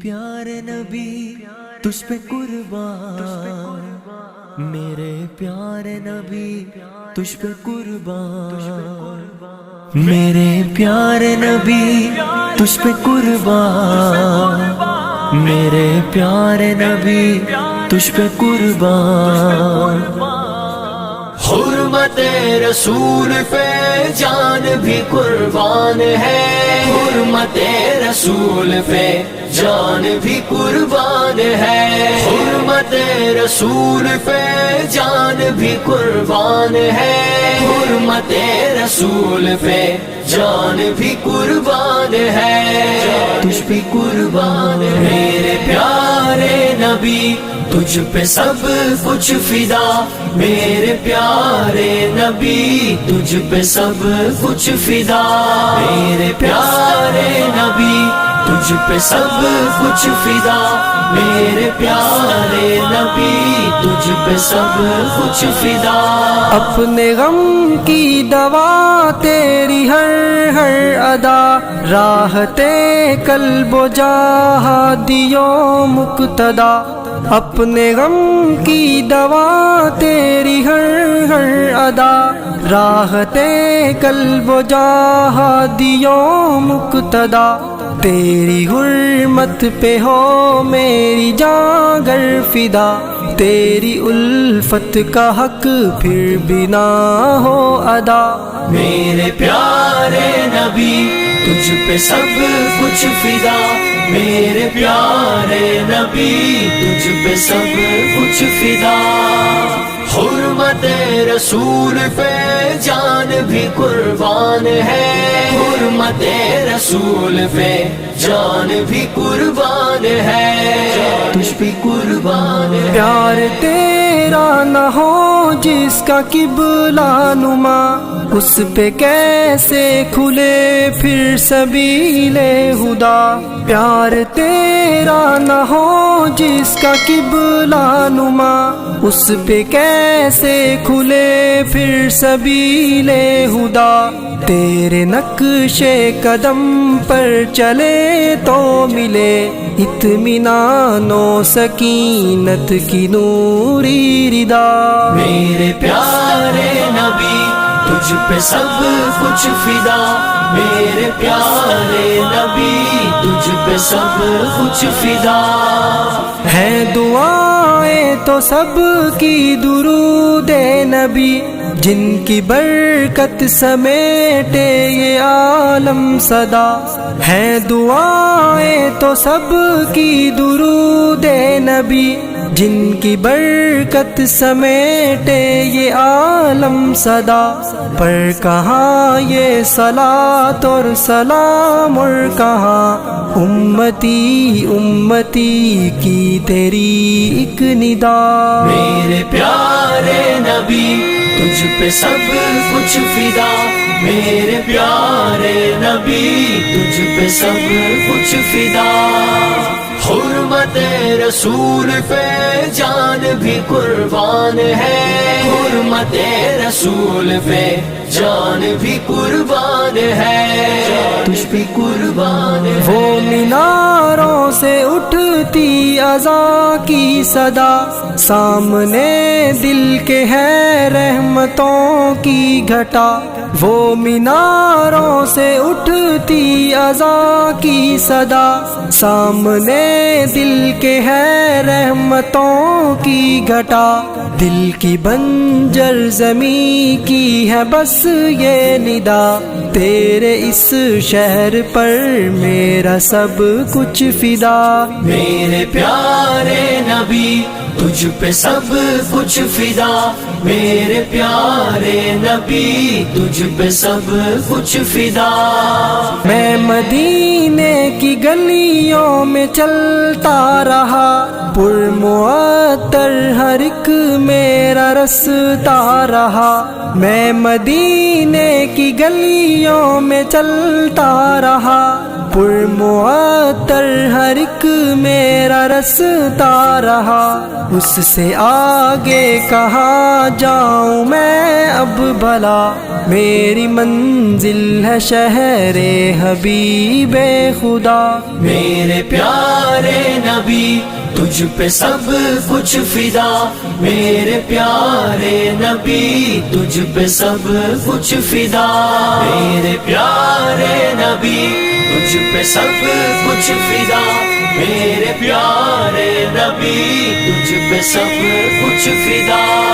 پیارے نبی تجھ پہ قربان، میرے پیارے نبی تجھ پہ قربان، میرے پیارے نبی تجھ پہ قربان، میرے پیارے نبی تجھ پہ قربان۔ حرمت رسول پہ جان بھی قربان ہے، حرمت رسول پہ جان بھی قربان ہے، حرمت رسول پہ جان بھی قربان ہے، حرمت رسول پہ جان بھی قربان ہے، تجھ پہ قربان ہے میرے پیارے نبی، تجھ پہ سب کچھ فدا، میرے پیارے نبی تجھ پہ سب کچھ فدا، میرے پیارے نبی تجھ پہ سب کچھ فدا، میرے پیارے نبی تجھ پہ سب کچھ فدا۔ اپنے غم کی دوا تیری ہر ہر ادا، راحت قلب و جہادیوں مقتدا، اپنے غم کی دوا تیری ہر ہر ادا، راحت قلب و جہادیوں مقتدا، تیری حرمت پہ ہو میری جاں گر فدا، تیری الفت کا حق پھر بھی نہ ہو ادا، میرے پیارے نبی تجھ پہ سب کچھ فدا، میرے پیارے نبی تجھ پہ سب کچھ فدا، حرمت رسول پہ جان بھی قربان ہے، حرمت رسول پہ جان بھی قربان ہے، تجھ پہ قربان ہے۔ پیار تیرا نہ ہو جس کا قبلہ نما، اس پہ کیسے کھلے پھر سبیل ہدا، پیار تیرا نہ ہو جس کا قبلہ نما، اس پہ کیسے کھلے پھر سبیل ہدا، تیرے نقش قدم پر چلے تو ملے اطمینان و سکینت کی نوری ردا، میرے پیارے نبی تجھ پہ سب کچھ فدا، میرے پیارے نبی تجھ پہ سب کچھ فدا، ہے دعائیں تو سب کی درود نبی، جن کی برکت سمیٹے یہ عالم صدا، ہے دعائیں تو سب کی درود نبی، جن کی برکت سمیٹے یہ عالم صدا، پر کہاں یہ صلاۃ اور سلام، اور کہاں امتی امتی کی تیری ایک ندا، میرے پیارے نبی تجھ پہ سب کچھ فدا، میرے پیارے نبی تجھ پہ سب کچھ فدا، حرمت رسول پہ جان بھی قربان ہے، حرمت رسول پہ جان بھی قربان ہے، تجھ پہ قربان ہے۔ وہ میناروں سے اٹھتی اذان کی صدا، سامنے دل کے ہے رحمتوں کی گھٹا، وہ میناروں سے اٹھتی اذان کی صدا، سامنے دل کے ہے رحمتوں کی گھٹا، دل کی بنجر زمین کی ہے بس یہ ندا، تیرے اس شہر پر میرا سب کچھ فدا، میرے پیارے نبی تجھ پہ سب کچھ فدا، میرے پیارے نبی تجھ پہ سب کچھ فدا، میں مدینے کی گلیوں میں چلتا رہا، پرمعطر ہر ایک میرا رستا رہا، میں مدینے کی گلیوں میں چلتا رہا، پرمعطر ہر ایک میرا رستا رہا، اس سے آگے کہاں جاؤں میں اب بھلا، میری منزل ہے شہر حبیب خدا، میرے پیارے پیارے نبی تجھ پہ سب کچھ فدا، میرے پیارے نبی تجھ پہ سب کچھ فدا، میرے پیارے نبی تجھ پہ سب کچھ فدا، میرے پیارے نبی تجھ پہ سب کچھ فدا۔